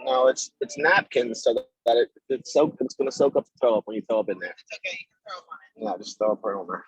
No, it's napkins so that it's gonna soak up the throw up when you throw up in there. It's okay, you can throw up on it. Yeah, just throw up right on there.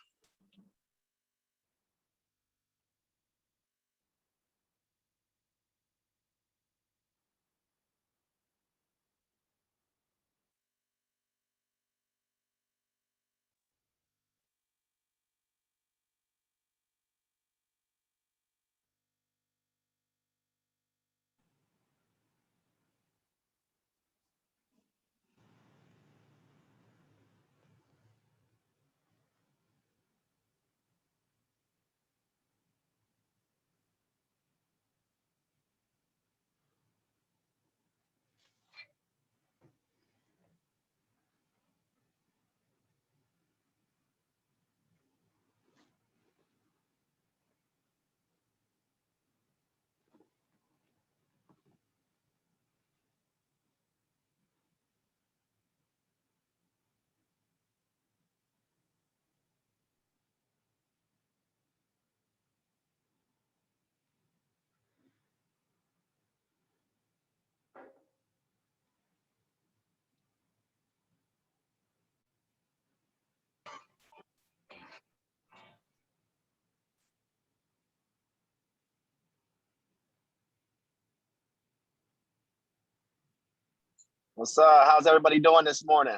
What's up? How's everybody doing this morning?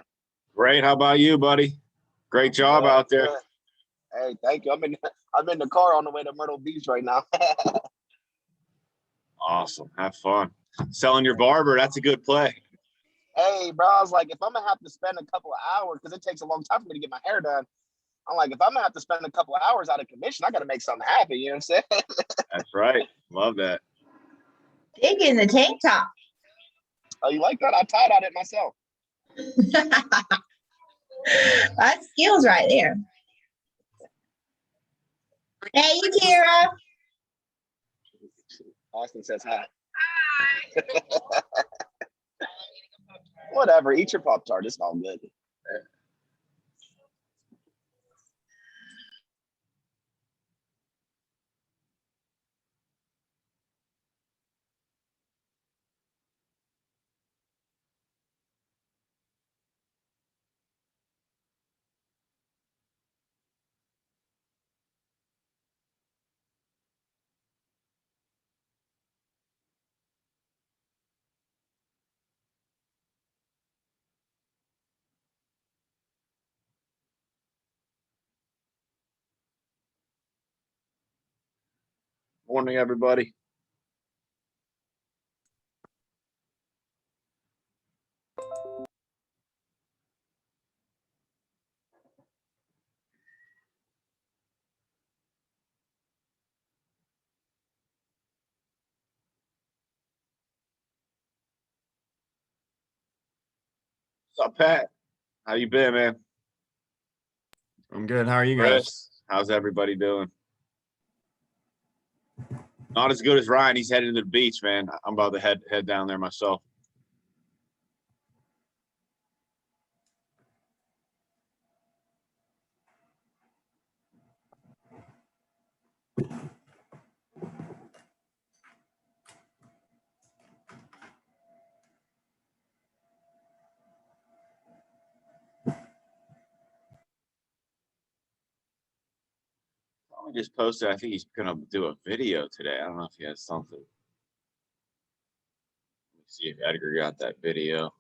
Great. How about you, buddy? Great job out there. Good. Hey, thank you. I'm in the car on the way to Myrtle Beach right now. Awesome. Have fun. Selling your barber, that's a good play. Hey, bro, I was like, if I'm gonna have to spend a couple of hours, because it takes a long time for me to get my hair done. I'm like, if I'm gonna have to spend a couple of hours out of commission, I gotta make something happen. You know what I'm saying? That's right. Love that. Big in the tank top. Oh, you like that? I tie-dyed it myself. That's skills right there. Hey, Kira. Austin says hi. Whatever. Eat your Pop-Tart. It's all good. Morning, everybody. What's up, Pat? How you been, man? I'm good. How are you guys? Chris, how's everybody doing? Not as good as Ryan. He's heading to the beach, man. I'm about to head down there myself. He just posted, I think he's gonna do a video today. I don't know if he has something. Let me see if Edgar got that video.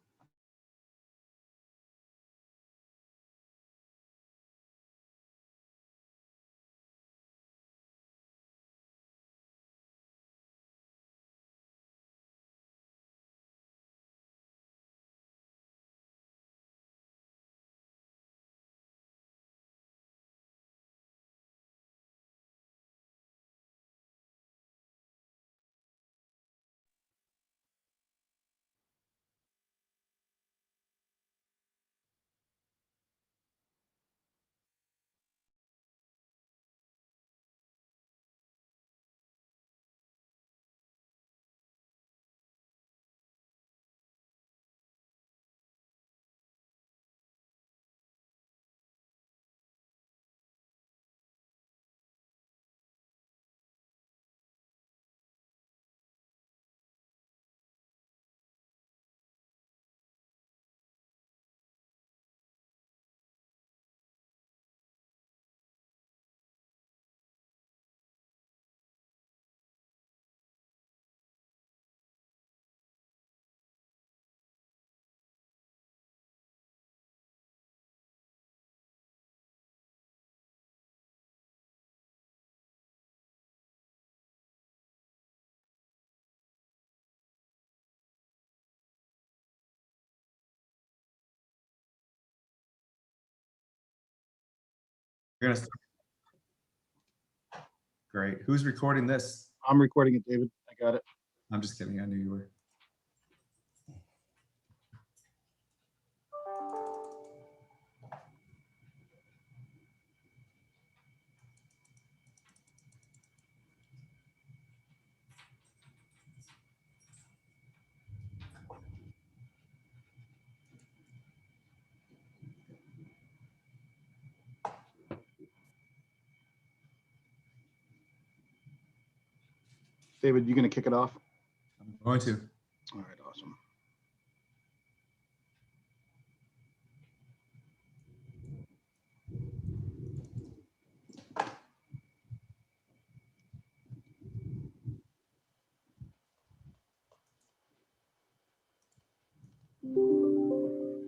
You're gonna. Great. Who's recording this? I'm recording it, David. I got it. I'm just kidding. I knew you were. David, you gonna kick it off? I'm going to. All right, awesome.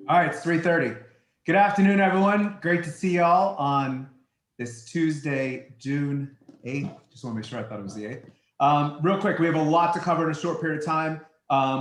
All right, it's 3:30. Good afternoon, everyone. Great to see y'all on this Tuesday, June 8th. Just want to make sure I thought it was the 8th. Real quick, we have a lot to cover in a short period of time.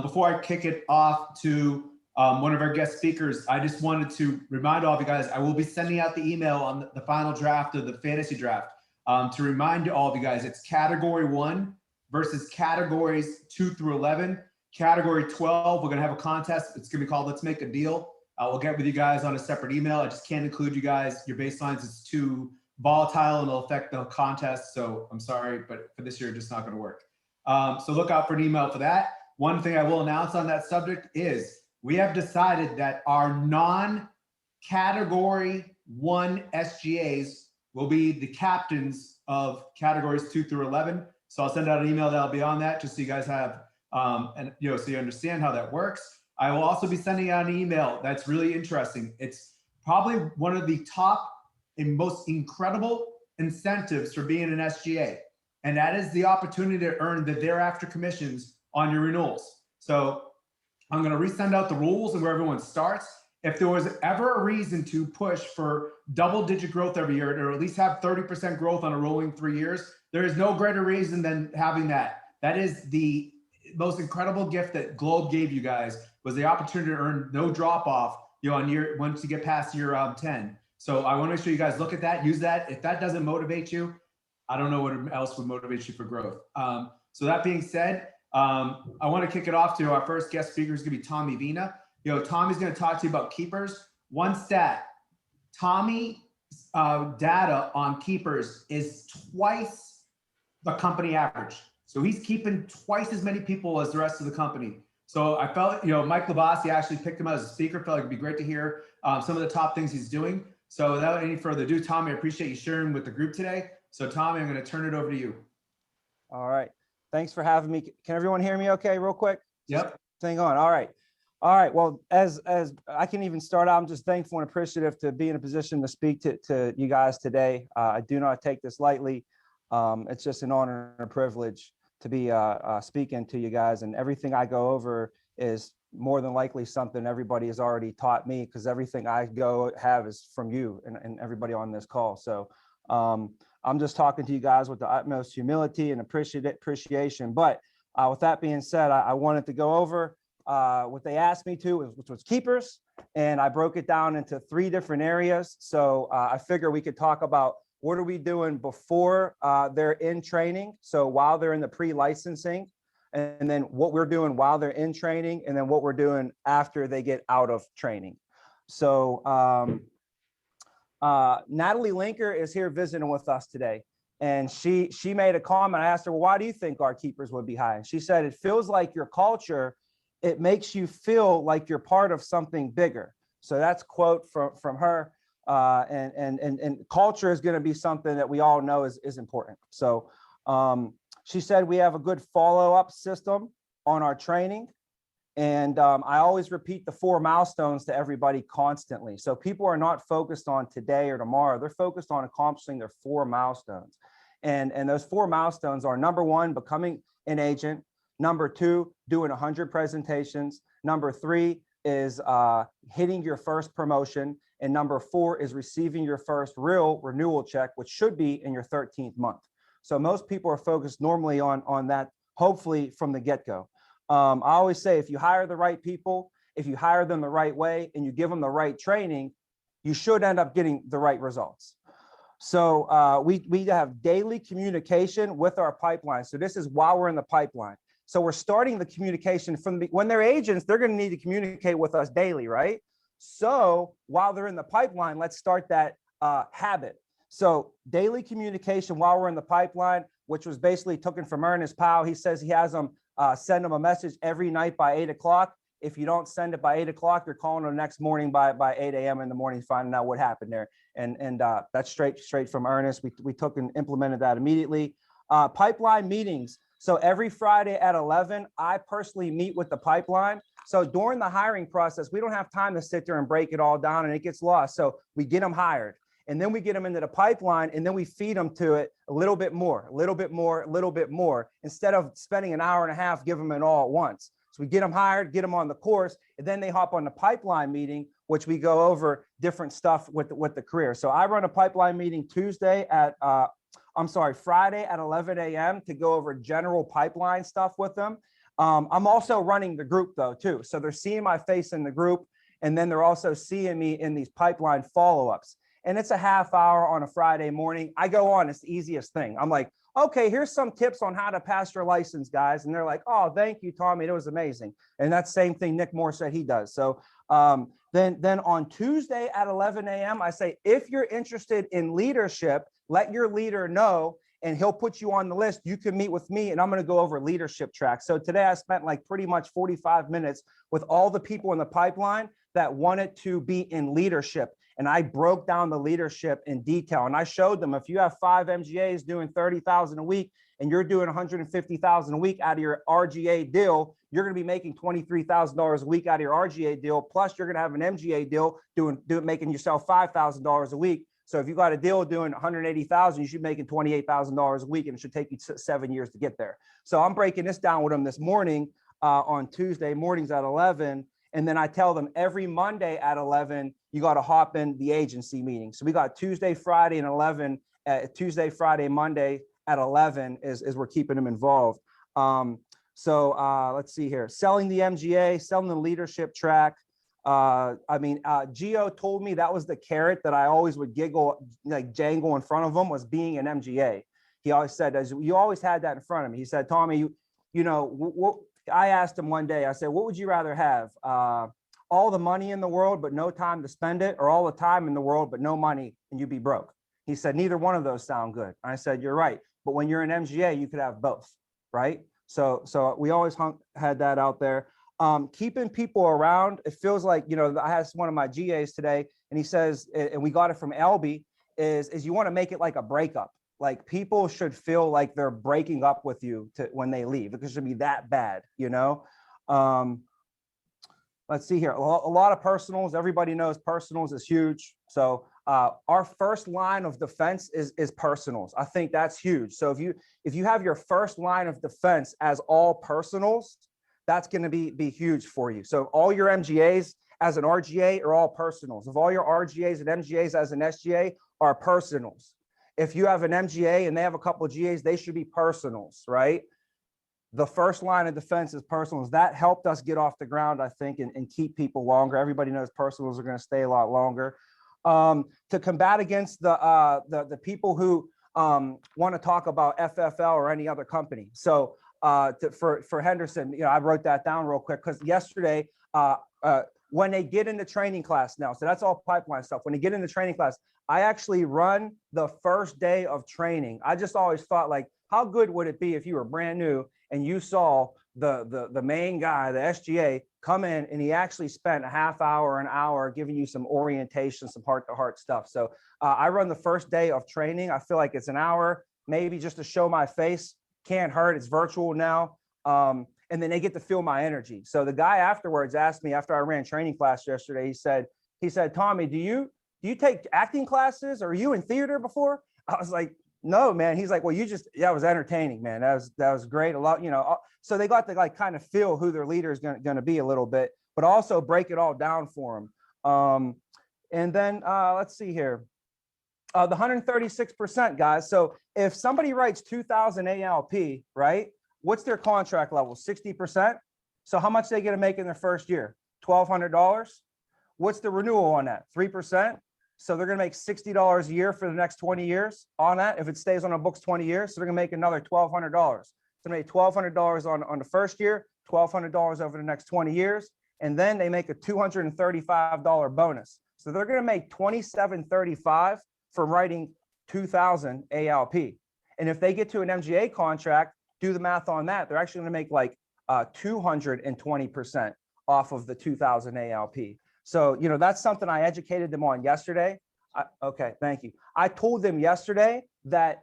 Before I kick it off to one of our guest speakers, I just wanted to remind all of you guys, I will be sending out the email on the final draft of the fantasy draft. To remind all of you guys, it's category 1 versus categories 2 through 11. Category 12, we're going to have a contest. It's going to be called Let's Make a Deal. We'll get with you guys on a separate email. I just can't include you guys. Your baselines is too volatile and it'll affect the contest. So I'm sorry, but for this year, just not going to work. So look out for an email for that. One thing I will announce on that subject is we have decided that our non-category 1 SGAs will be the captains of categories 2 through 11. So I'll send out an email that'll be on that just so you guys have, and so you understand how that works. I will also be sending out an email that's really interesting. It's probably one of the top and most incredible incentives for being an SGA. And that is the opportunity to earn the thereafter commissions on your renewals. So I'm going to resend out the rules and where everyone starts. If there was ever a reason to push for double-digit growth every year, or at least have 30% growth on a rolling 3 years, there is no greater reason than having that. That is the most incredible gift that Globe gave you guys, was the opportunity to earn no drop off, on once you get past year 10. So I want to make sure you guys look at that, use that. If that doesn't motivate you, I don't know what else would motivate you for growth. So that being said, I want to kick it off to our first guest speaker is going to be Tommy Vina. Tommy's going to talk to you about keepers. One stat, Tommy data on keepers is twice the company average. So he's keeping twice as many people as the rest of the company. So I felt, Mike Labasi actually picked him out as a speaker. Felt like it'd be great to hear some of the top things he's doing. So without any further ado, Tommy, I appreciate you sharing with the group today. So Tommy, I'm going to turn it over to you. All right. Thanks for having me. Can everyone hear me okay, real quick? Yep. Thing on. All right. All right. Well, as I can even start out, I'm just thankful and appreciative to be in a position to speak to you guys today. I do not take this lightly. It's just an honor and a privilege to be speaking to you guys, and everything I go over is more than likely something everybody has already taught me, because everything I have is from you and everybody on this call. So I'm just talking to you guys with the utmost humility and appreciation. But with that being said, I wanted to go over what they asked me to, which was keepers, and I broke it down into 3 different areas. So I figure we could talk about what are we doing before they're in training, so while they're in the pre-licensing, and then what we're doing while they're in training, and then what we're doing after they get out of training. So Natalie Linker is here visiting with us today, and she made a comment. I asked her, well, why do you think our keepers would be high? And she said, it feels like your culture, it makes you feel like you're part of something bigger. So that's a quote from her. And culture is going to be something that we all know is important. So she said we have a good follow-up system on our training. And I always repeat the 4 milestones to everybody constantly. So people are not focused on today or tomorrow. They're focused on accomplishing their 4 milestones. And those 4 milestones are: number 1, becoming an agent; number 2, doing 100 presentations; number 3 is hitting your first promotion; and number 4 is receiving your first real renewal check, which should be in your 13th month. So most people are focused normally on that, hopefully from the get-go. I always say, if you hire the right people, if you hire them the right way, and you give them the right training, you should end up getting the right results. So we have daily communication with our pipeline. So this is while we're in the pipeline. So we're starting the communication from when they're agents, they're going to need to communicate with us daily, right? So while they're in the pipeline, let's start that habit. So daily communication while we're in the pipeline, which was basically taken from Ernest Powell. He says he has them send them a message every night by 8 o'clock. If you don't send it by 8 o'clock, you're calling them the next morning by 8 a.m. in the morning, finding out what happened there. And that's straight from Ernest. We took and implemented that immediately. Pipeline meetings. So every Friday at 11, I personally meet with the pipeline. So during the hiring process, we don't have time to sit there and break it all down and it gets lost. So we get them hired and then we get them into the pipeline and then we feed them to it a little bit more, instead of spending an hour and a half, give them it all at once. So we get them hired, get them on the course, and then they hop on the pipeline meeting, which we go over different stuff with the career. So I run a pipeline meeting Friday at 11 a.m. to go over general pipeline stuff with them. I'm also running the group though, too. So they're seeing my face in the group, and then they're also seeing me in these pipeline follow-ups. And it's a half hour on a Friday morning. I go on, it's the easiest thing. I'm like, okay, here's some tips on how to pass your license, guys. And they're like, oh, thank you, Tommy. It was amazing. And that's the same thing Nick Moore said he does. So then on Tuesday at 11 a.m., I say, if you're interested in leadership, let your leader know, and he'll put you on the list. You can meet with me, and I'm going to go over leadership tracks. So today I spent like pretty much 45 minutes with all the people in the pipeline that wanted to be in leadership. And I broke down the leadership in detail. And I showed them, if you have 5 MGAs doing 30,000 a week and you're doing 150,000 a week out of your RGA deal, you're going to be making $23,000 a week out of your RGA deal. Plus you're going to have an MGA deal making yourself $5,000 a week. So if you got a deal doing 180,000, you should be making $28,000 a week, and it should take you 7 years to get there. So I'm breaking this down with them this morning on Tuesday mornings at 11. And then I tell them every Monday at 11, you got to hop in the agency meeting. So we got Tuesday, Friday, and 11. Tuesday, Friday, Monday at 11 is we're keeping them involved. So let's see here. Selling the MGA, selling the leadership track. Gio told me that was the carrot that I always would jangle in front of him, was being an MGA. He always said, you always had that in front of me. He said, Tommy, I asked him one day, I said, what would you rather have? All the money in the world, but no time to spend it, or all the time in the world, but no money and you'd be broke? He said, neither one of those sound good. I said, you're right. But when you're an MGA, you could have both, right? So we always had that out there. Keeping people around. It feels like, I had one of my GAs today, and he says, and we got it from Albie, is you want to make it like a breakup. Like people should feel like they're breaking up with you when they leave, because it should be that bad, Let's see here. A lot of personals. Everybody knows personals is huge. So our first line of defense is personals. I think that's huge. So if you have your first line of defense as all personals, that's going to be huge for you. So all your MGAs as an RGA are all personals. If all your RGAs and MGAs as an SGA are personals. If you have an MGA and they have a couple of GAs, they should be personals, right? The first line of defense is personals. That helped us get off the ground, I think, and keep people longer. Everybody knows personals are going to stay a lot longer. To combat against the people who want to talk about FFL or any other company. So for Henderson, I wrote that down real quick, because yesterday, when they get into training class now, so that's all pipeline stuff. When they get into training class, I actually run the first day of training. I just always thought, like, how good would it be if you were brand new and you saw the main guy, the SGA, come in and he actually spent a half hour, an hour giving you some orientation, some heart-to-heart stuff. So I run the first day of training. I feel like it's an hour, maybe just to show my face. Can't hurt. It's virtual now. And then they get to feel my energy. So the guy afterwards asked me, after I ran training class yesterday, he said, Tommy, do you take acting classes? Or are you in theater before? I was like, no, man. He's like, well, that was entertaining, man. That was great. A lot, so they got to kind of feel who their leader is going to be a little bit, but also break it all down for them. And then let's see here. The 136%, guys. So if somebody writes 2,000 ALP, right? What's their contract level? 60%. So how much are they going to make in their first year? $1,200. What's the renewal on that? 3%. So they're going to make $60 a year for the next 20 years on that. If it stays on the books 20 years, so they're going to make another $1,200. So they make $1,200 on the first year, $1,200 over the next 20 years. And then they make a $235 bonus. So they're going to make $2,735 from writing 2,000 ALP. And if they get to an MGA contract, do the math on that. They're actually going to make like 220% off of the 2,000 ALP. So, you know, that's something I educated them on yesterday. Okay, thank you. I told them yesterday that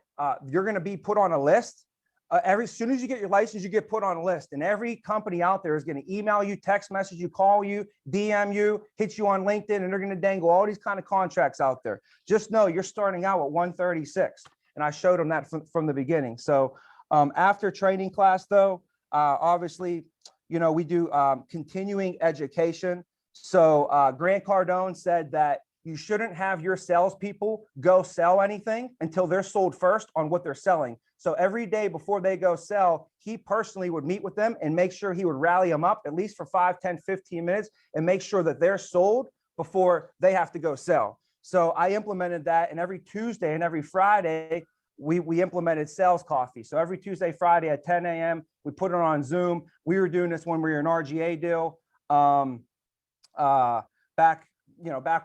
you're going to be put on a list. As soon as you get your license, you get put on a list, and every company out there is going to email you, text message you, call you, DM you, hit you on LinkedIn, and they're going to dangle all these kind of contracts out there. Just know you're starting out at 136. And I showed them that from the beginning. So after training class, though, obviously, you know, we do continuing education. So Grant Cardone said that you shouldn't have your salespeople go sell anything until they're sold first on what they're selling. So every day before they go sell, he personally would meet with them and make sure he would rally them up at least for 5, 10, 15 minutes and make sure that they're sold before they have to go sell. So I implemented that, and every Tuesday and every Friday, we implemented sales coffee. So every Tuesday, Friday at 10 a.m., we put it on Zoom. We were doing this when we were an RGA deal. Back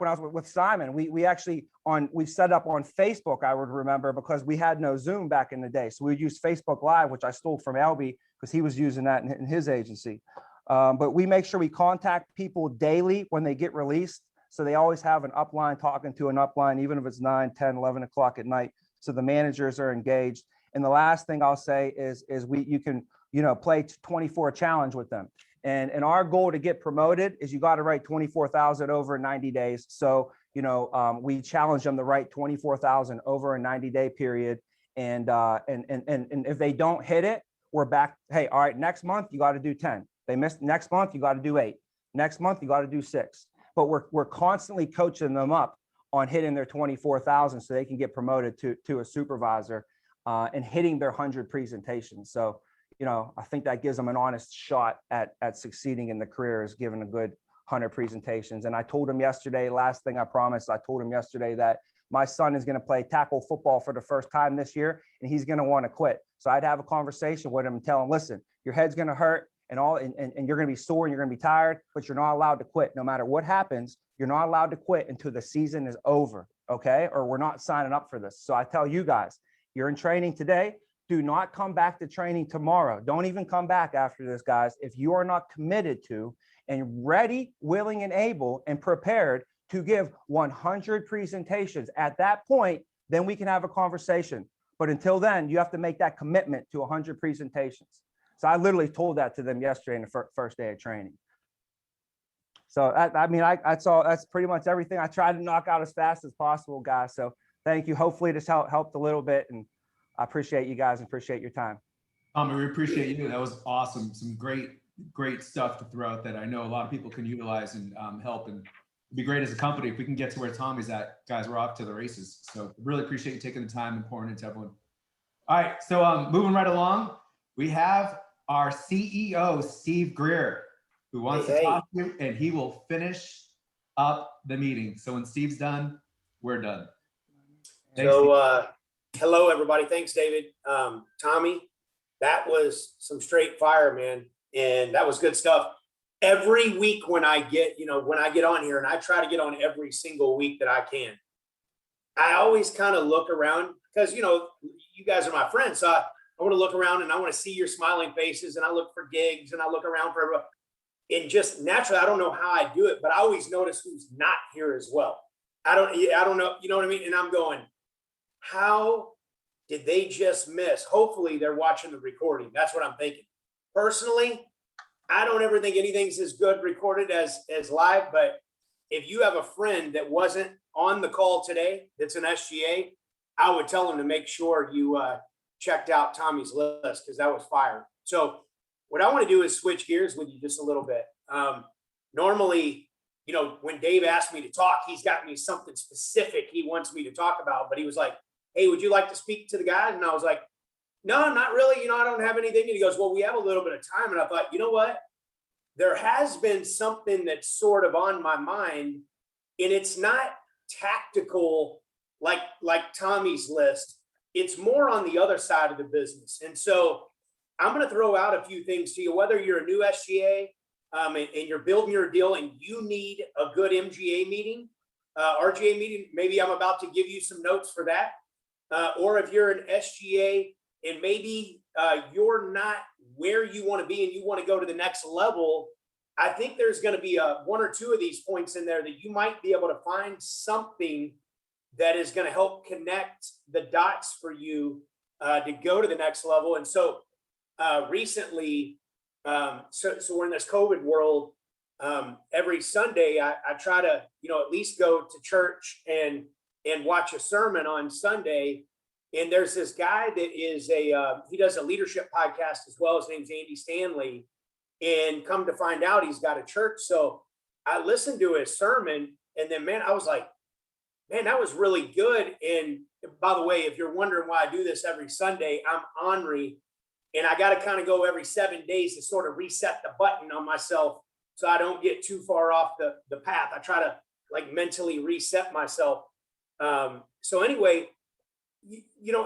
when I was with Simon, we set up on Facebook, I would remember, because we had no Zoom back in the day. So we would use Facebook Live, which I stole from Albie because he was using that in his agency. But we make sure we contact people daily when they get released. So they always have an upline talking to an upline, even if it's 9, 10, 11 o'clock at night. So the managers are engaged. And the last thing I'll say is you can play 24 challenge with them. And our goal to get promoted is you got to write 24,000 over 90 days. So, we challenge them to write 24,000 over a 90-day period. And if they don't hit it, we're back. Hey, all right, next month, you got to do 10. They missed next month, you got to do 8. Next month, you got to do 6. But we're constantly coaching them up on hitting their 24,000 so they can get promoted to a supervisor and hitting their 100 presentations. So, I think that gives them an honest shot at succeeding in the career, is giving a good 100 presentations. And I told him yesterday, last thing I promised, I told him yesterday that my son is going to play tackle football for the first time this year, and he's going to want to quit. So I'd have a conversation with him and tell him, listen, your head's going to hurt and you're going to be sore and you're going to be tired, but you're not allowed to quit. No matter what happens, you're not allowed to quit until the season is over. Okay. Or we're not signing up for this. So I tell you guys, you're in training today. Do not come back to training tomorrow. Don't even come back after this, guys. If you are not committed to and ready, willing, and able and prepared to give 100 presentations at that point, then we can have a conversation. But until then, you have to make that commitment to 100 presentations. So I literally told that to them yesterday in the first day of training. So that's pretty much everything I tried to knock out as fast as possible, guys. So thank you. Hopefully this helped a little bit, and I appreciate you guys and appreciate your time. We appreciate you. That was awesome. Some great stuff to throw out that I know a lot of people can utilize and help. And it'd be great as a company if we can get to where Tommy's at. Guys, we're off to the races. So really appreciate you taking the time and pouring into everyone. All right, so moving right along, we have our CEO, Steve Greer, who wants to talk to you, and he will finish up the meeting. So when Steve's done, we're done. Thanks, hello, everybody. Thanks, David. Tommy, that was some straight fire, man. And that was good stuff. Every week when I get on here, and I try to get on every single week that I can, I always kind of look around because, you guys are my friends. So I want to look around and I want to see your smiling faces, and I look for gigs and I look around for everyone. And just naturally, I don't know how I do it, but I always notice who's not here as well. I don't know. You know what I mean? And I'm going, how did they just miss? Hopefully they're watching the recording. That's what I'm thinking. Personally, I don't ever think anything's as good recorded as live, but if you have a friend that wasn't on the call today, that's an SGA, I would tell them to make sure you checked out Tommy's list, because that was fire. So what I want to do is switch gears with you just a little bit. Normally, when Dave asked me to talk, he's got me something specific he wants me to talk about, but he was like, hey, would you like to speak to the guys? And I was like, no, not really. I don't have anything. And he goes, well, we have a little bit of time. And I thought, you know what? There has been something that's sort of on my mind, and it's not tactical, like Tommy's list. It's more on the other side of the business. And so I'm going to throw out a few things to you, whether you're a new SGA and you're building your deal and you need a good MGA meeting, RGA meeting, maybe I'm about to give you some notes for that. Or if you're an SGA and maybe you're not where you want to be and you want to go to the next level, I think there's going to be one or two of these points in there that you might be able to find something that is going to help connect the dots for you to go to the next level. And so recently, so we're in this COVID world. Every Sunday, I try to, at least go to church and watch a sermon on Sunday. And there's this guy that is he does a leadership podcast as well. His name's Andy Stanley. And come to find out, he's got a church. So I listened to his sermon, and then, man, I was like, man, that was really good. And by the way, if you're wondering why I do this every Sunday, I'm ornery, and I got to kind of go every 7 days to sort of reset the button on myself so I don't get too far off the path. I try to like mentally reset myself. So anyway,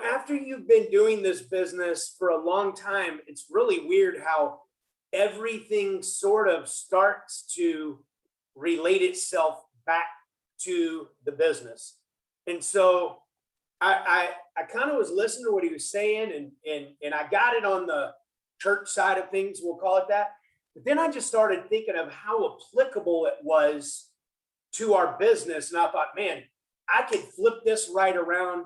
after you've been doing this business for a long time, it's really weird how everything sort of starts to relate itself back to the business. And so I kind of was listening to what he was saying, and I got it on the church side of things, we'll call it that. But then I just started thinking of how applicable it was to our business. And I thought, man, I could flip this right around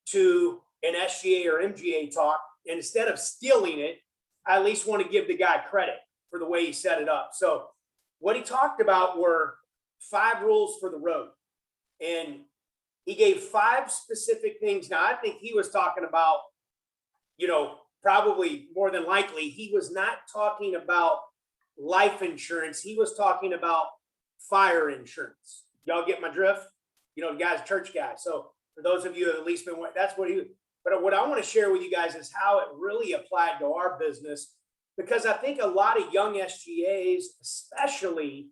to an SGA or MGA talk. And instead of stealing it, I at least want to give the guy credit for the way he set it up. So what he talked about were 5 rules for the road. And he gave 5 specific things. Now, I think he was talking about, probably more than likely, he was not talking about life insurance. He was talking about fire insurance. Y'all get my drift? The guy's a church guy. So for those of you who have at least been, that's what he was. But what I want to share with you guys is how it really applied to our business, because I think a lot of young SGAs, especially,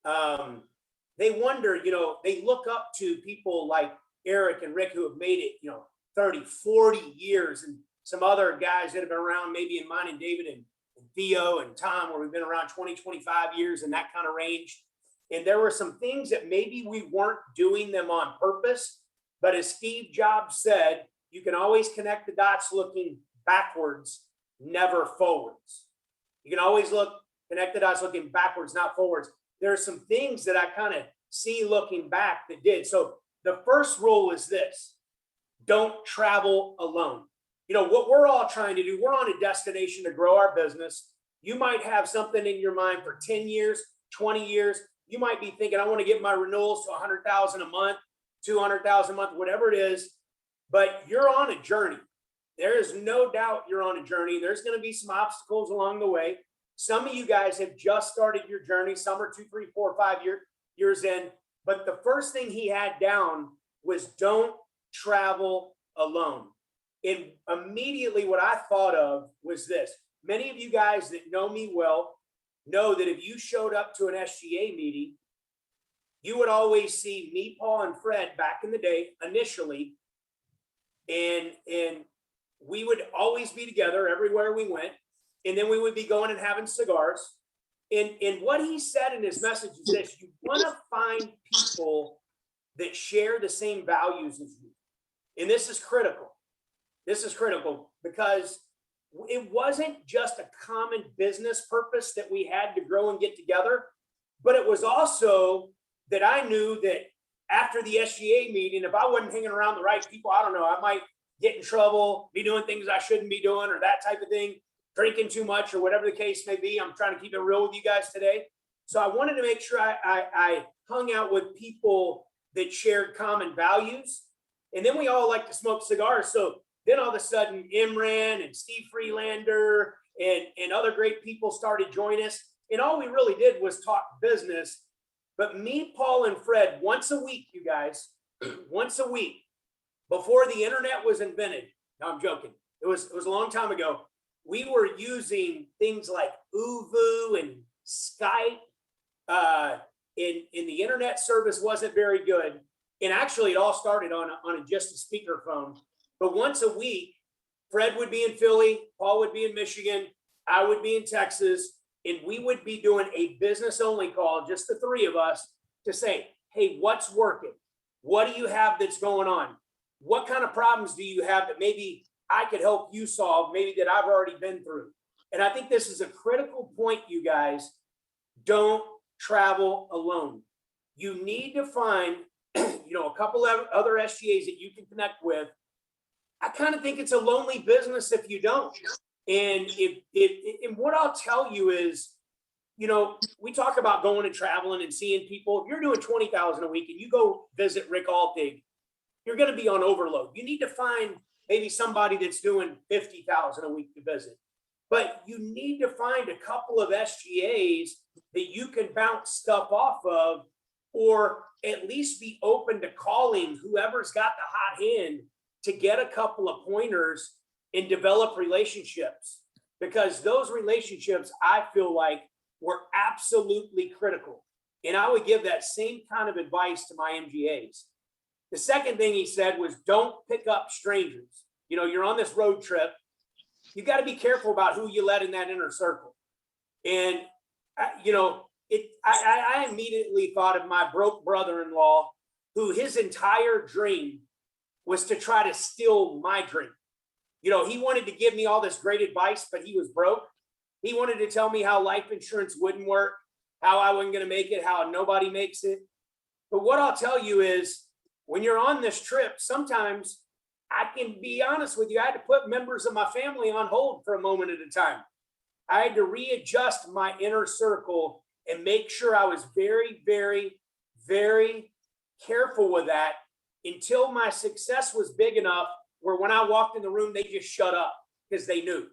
they wonder, they look up to people like Eric and Rick who have made it, 30, 40 years, and some other guys that have been around, maybe in mine and David and Theo and Tom, where we've been around 20, 25 years in that kind of range. And there were some things that maybe we weren't doing them on purpose, but as Steve Jobs said, you can always connect the dots looking backwards, never forwards. You can always connect the dots looking backwards, not forwards. There are some things that I kind of see looking back that did. So the first rule is this: don't travel alone. What we're all trying to do, we're on a destination to grow our business. You might have something in your mind for 10 years, 20 years. You might be thinking, I want to get my renewals to 100,000 a month, 200,000 a month, whatever it is. But you're on a journey. There is no doubt you're on a journey. There's going to be some obstacles along the way. Some of you guys have just started your journey. Some are 2, 3, 4, 5 years in. But the first thing he had down was don't travel alone. And immediately what I thought of was this. Many of you guys that know me well know that if you showed up to an SGA meeting, you would always see me, Paul, and Fred back in the day initially. And we would always be together everywhere we went. And then we would be going and having cigars. And what he said in his message is this: you want to find people that share the same values as you. And this is critical. This is critical because it wasn't just a common business purpose that we had to grow and get together, but it was also that I knew that after the SGA meeting, if I wasn't hanging around the right people, I don't know, I might get in trouble, be doing things I shouldn't be doing, or that type of thing, drinking too much, or whatever the case may be. I'm trying to keep it real with you guys today. So I wanted to make sure I hung out with people that shared common values. And then we all like to smoke cigars. So then all of a sudden, Imran and Steve Freelander and other great people started joining us. And all we really did was talk business. But me, Paul, and Fred, once a week, you guys, once a week, before the internet was invented. No, I'm joking. It was a long time ago. We were using things like Uvu and Skype. And the internet service wasn't very good. And actually, it all started on just a speakerphone. But once a week, Fred would be in Philly, Paul would be in Michigan, I would be in Texas, and we would be doing a business-only call, just the three of us, to say, hey, what's working? What do you have that's going on? What kind of problems do you have that maybe I could help you solve, maybe that I've already been through? And I think this is a critical point, you guys. Don't travel alone. You need to find, a couple of other SGAs that you can connect with. I kind of think it's a lonely business if you don't. And and what I'll tell you is, we talk about going and traveling and seeing people. If you're doing 20,000 a week and you go visit Rick Altig, you're going to be on overload. You need to find maybe somebody that's doing 50,000 a week to visit. But you need to find a couple of SGAs that you can bounce stuff off of, or at least be open to calling whoever's got the hot hand to get a couple of pointers and develop relationships. Because those relationships, I feel like, were absolutely critical. And I would give that same kind of advice to my MGAs. The second thing he said was, don't pick up strangers. You're on this road trip. You got to be careful about who you let in that inner circle. And, I immediately thought of my broke brother-in-law, who his entire dream was to try to steal my dream. He wanted to give me all this great advice, but he was broke. He wanted to tell me how life insurance wouldn't work, how I wasn't going to make it, how nobody makes it. But what I'll tell you is, when you're on this trip, sometimes I can be honest with you, I had to put members of my family on hold for a moment at a time. I had to readjust my inner circle and make sure I was very, very, very careful with that until my success was big enough where when I walked in the room, they just shut up because they knew.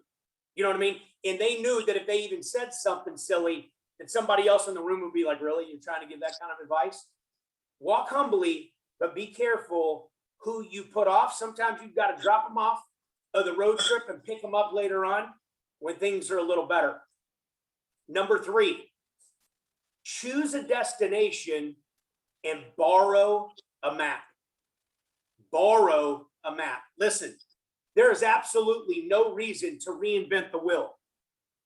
You know what I mean? And they knew that if they even said something silly, that somebody else in the room would be like, really? You're trying to give that kind of advice? Walk humbly, but be careful who you put off. Sometimes you've got to drop them off of the road trip and pick them up later on when things are a little better. Number 3, choose a destination and borrow a map. Borrow a map. Listen, there is absolutely no reason to reinvent the wheel.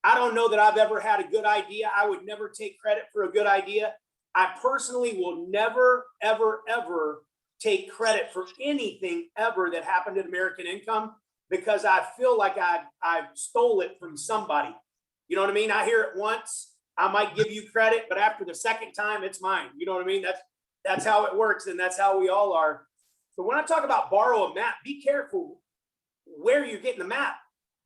I don't know that I've ever had a good idea. I would never take credit for a good idea. I personally will never, ever, ever take credit for anything ever that happened at American Income, because I feel like I stole it from somebody. You know what I mean? I hear it once, I might give you credit, but after the second time, it's mine. You know what I mean? That's how it works, and that's how we all are. So when I talk about borrow a map, be careful where you're getting the map.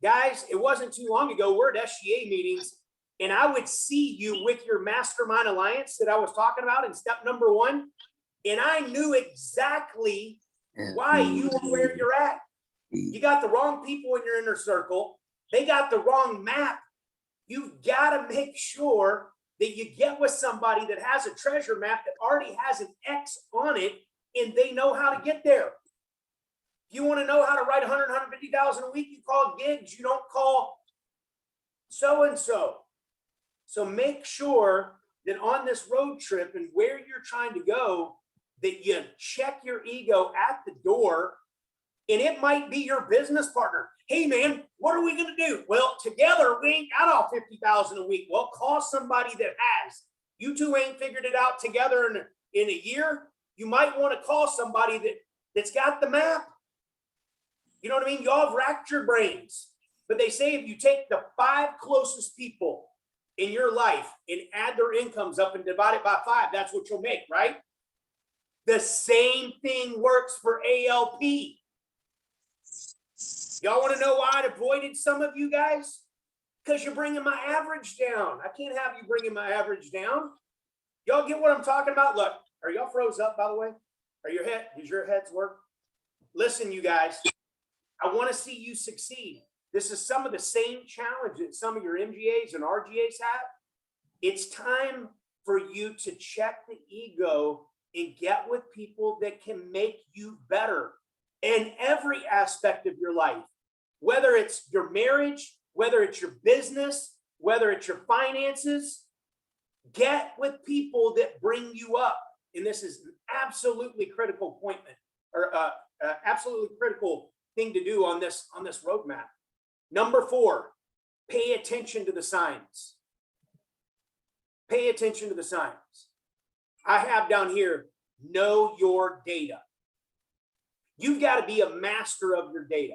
Guys, it wasn't too long ago, we're at SGA meetings, and I would see you with your mastermind alliance that I was talking about in step number 1, and I knew exactly why you were where you're at. You got the wrong people in your inner circle. They got the wrong map. You've got to make sure that you get with somebody that has a treasure map that already has an X on it, and they know how to get there. If you want to know how to write 100, 150,000 a week, you call gigs. You don't call so-and-so. So make sure that on this road trip and where you're trying to go, that you check your ego at the door. And it might be your business partner. Hey man, what are we going to do? Well, together we ain't got all 50,000 a week. Well, call somebody that has. You two ain't figured it out together in a year. You might want to call somebody that's got the map. You know what I mean? Y'all have racked your brains. But they say if you take the 5 closest people in your life and add their incomes up and divide it by 5, that's what you'll make, right? The same thing works for ALP. Y'all want to know why I avoided some of you guys? Because you're bringing my average down. I can't have you bringing my average down. Y'all get what I'm talking about? Look, are y'all froze up, by the way? Does your heads work? Listen, you guys, I want to see you succeed. This is some of the same challenges some of your MGAs and RGAs have. It's time for you to check the ego and get with people that can make you better in every aspect of your life, whether it's your marriage, whether it's your business, whether it's your finances. Get with people that bring you up. and this is an absolutely critical appointment or absolutely critical thing to do on this roadmap. Number 4, pay attention to the signs. Pay attention to the signs. I have down here, know your data. You've got to be a master of your data.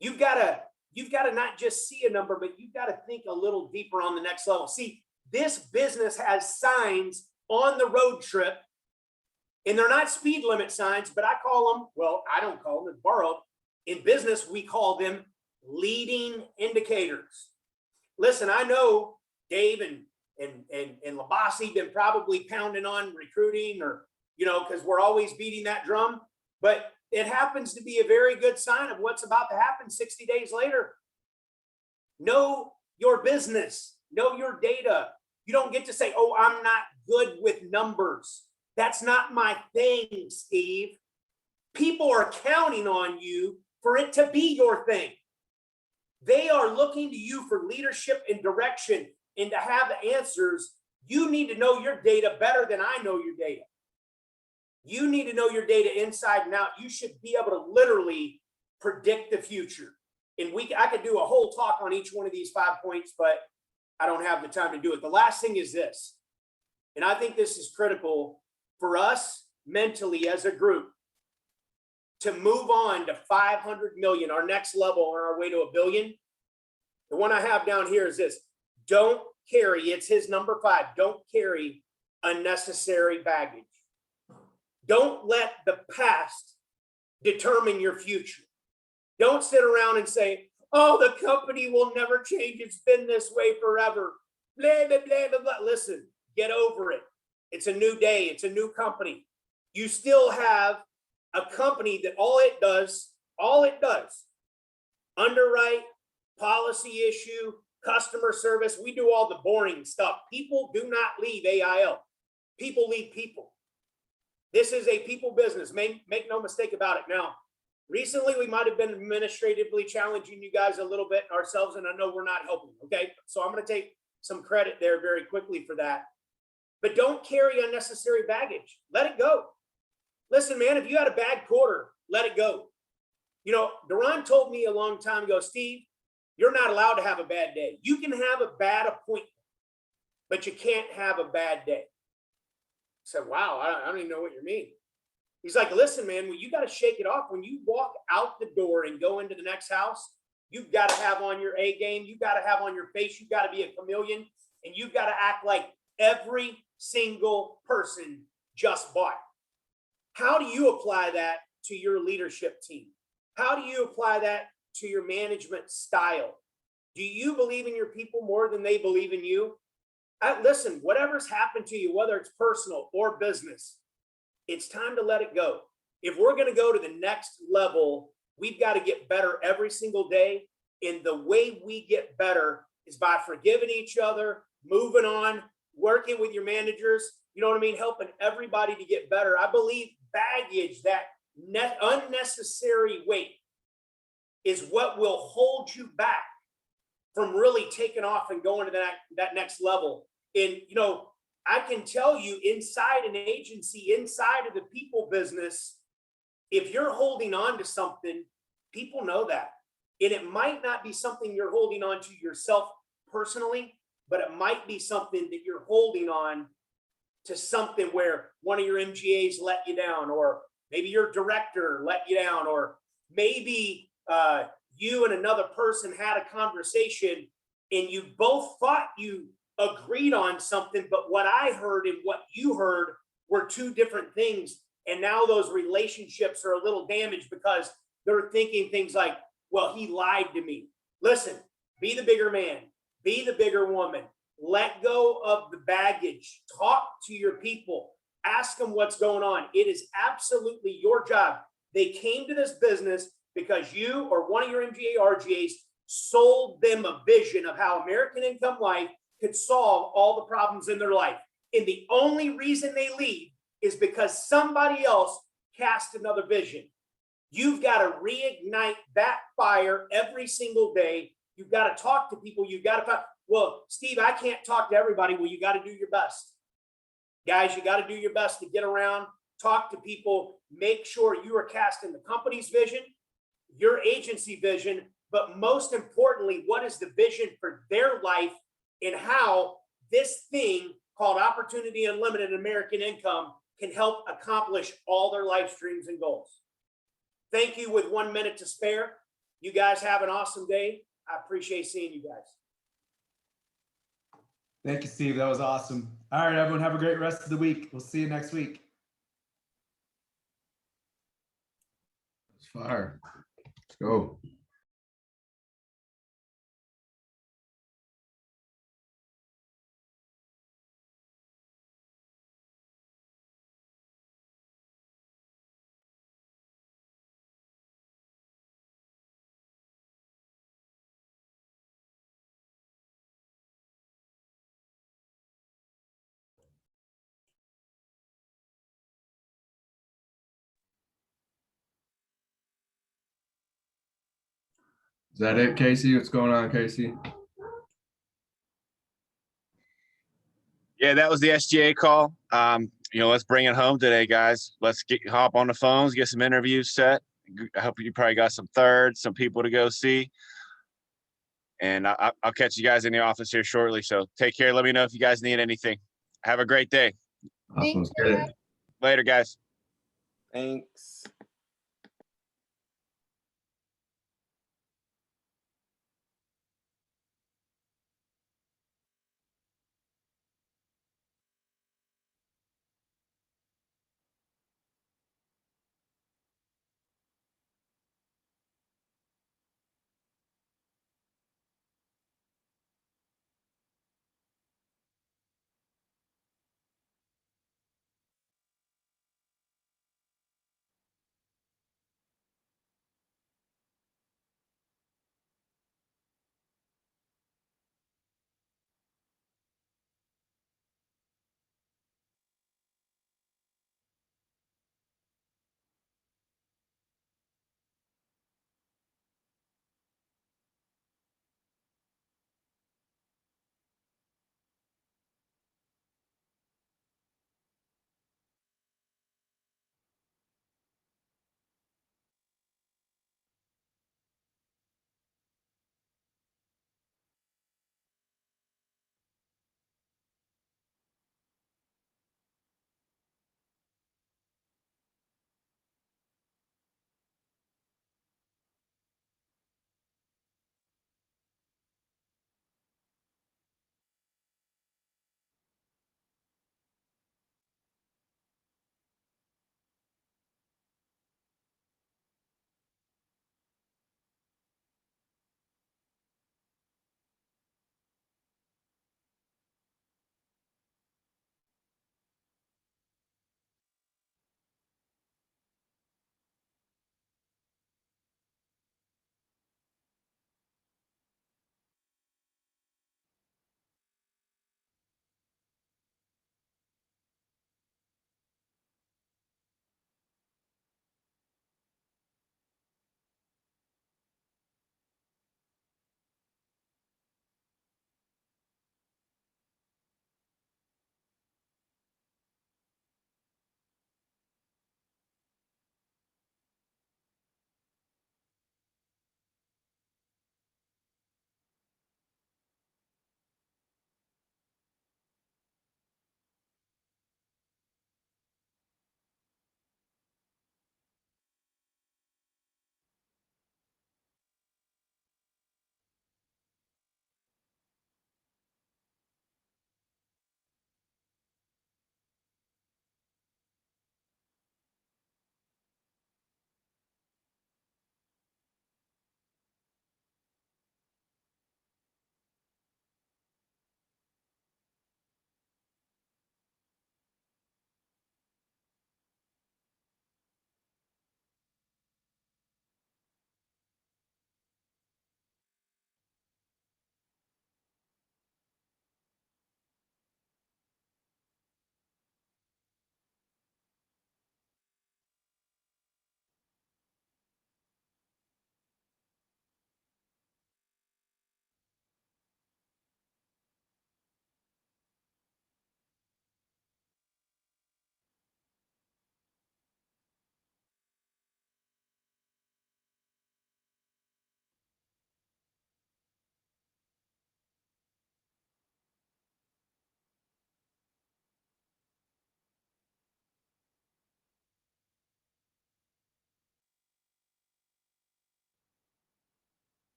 You've got to not just see a number, but you've got to think a little deeper on the next level. See, this business has signs on the road trip, and they're not speed limit signs, but I call them, well, I don't call them, it's borrowed. In business, we call them leading indicators. Listen, I know Dave and Labasi been probably pounding on recruiting or, because we're always beating that drum, but it happens to be a very good sign of what's about to happen 60 days later. Know your business, know your data. You don't get to say, oh, I'm not good with numbers. That's not my thing, Steve. People are counting on you for it to be your thing. They are looking to you for leadership and direction and to have the answers. You need to know your data better than I know your data. You need to know your data inside and out. You should be able to literally predict the future. And I could do a whole talk on each one of these 5 points, but I don't have the time to do it. The last thing is this, and I think this is critical for us mentally as a group to move on to 500 million, our next level on our way to $1 billion. The one I have down here is this: don't carry, it's his number 5, don't carry unnecessary baggage. Don't let the past determine your future. Don't sit around and say, oh, the company will never change. It's been this way forever. Blah, blah, blah, blah, blah. Listen, get over it. It's a new day. It's a new company. You still have a company that all it does, underwrite, policy issue, customer service. We do all the boring stuff. People do not leave AIL. People leave people. This is a people business. Make no mistake about it. Now, recently, we might have been administratively challenging you guys a little bit ourselves, and I know we're not helping, okay? So I'm going to take some credit there very quickly for that. But don't carry unnecessary baggage. Let it go. Listen, man, if you had a bad quarter, let it go. Duran told me a long time ago, Steve, you're not allowed to have a bad day. You can have a bad appointment, but you can't have a bad day. I said, wow, I don't even know what you mean. He's like, listen, man, you got to shake it off. When you walk out the door and go into the next house, you've got to have on your A game. You got to have on your face. You got to be a chameleon, and you've got to act like every single person just bought. How do you apply that to your leadership team? How do you apply that to your management style? Do you believe in your people more than they believe in you? Listen, whatever's happened to you, whether it's personal or business, it's time to let it go. If we're going to go to the next level, we've got to get better every single day. And the way we get better is by forgiving each other, moving on, working with your managers, you know what I mean? Helping everybody to get better. I believe baggage, that unnecessary weight, is what will hold you back from really taking off and going to that next level. And, I can tell you, inside an agency, inside of the people business, if you're holding on to something, people know that. And it might not be something you're holding on to yourself personally, but it might be something that you're holding on to, something where one of your MGAs let you down, or maybe your director let you down, or maybe you and another person had a conversation and you both thought you agreed on something, but what I heard and what you heard were two different things. And now those relationships are a little damaged because they're thinking things like, well, he lied to me. Listen, be the bigger man, be the bigger woman, let go of the baggage, talk to your people, ask them what's going on. It is absolutely your job. They came to this business because you or one of your MGA RGAs sold them a vision of how American Income Life could solve all the problems in their life. And the only reason they leave is because somebody else cast another vision. You've got to reignite that fire every single day. You've got to talk to people. You've got to talk. Well, Steve, I can't talk to everybody. Well, you got to do your best. Guys, you got to do your best to get around, talk to people, make sure you are casting the company's vision, your agency vision, but most importantly, what is the vision for their life and how this thing called Opportunity Unlimited American Income can help accomplish all their life dreams and goals. Thank you with 1 minute to spare. You guys have an awesome day. I appreciate seeing you guys. Thank you, Steve. That was awesome. All right, everyone, have a great rest of the week. We'll see you next week. It's fire. Let's go. Is that it, Casey? What's going on, Casey? Yeah, that was the SGA call. Let's bring it home today, guys. Let's hop on the phones, get some interviews set. I hope you probably got some thirds, some people to go see. And I'll catch you guys in the office here shortly. So take care. Let me know if you guys need anything. Have a great day. Awesome. Thank you. Later, guys. Thanks.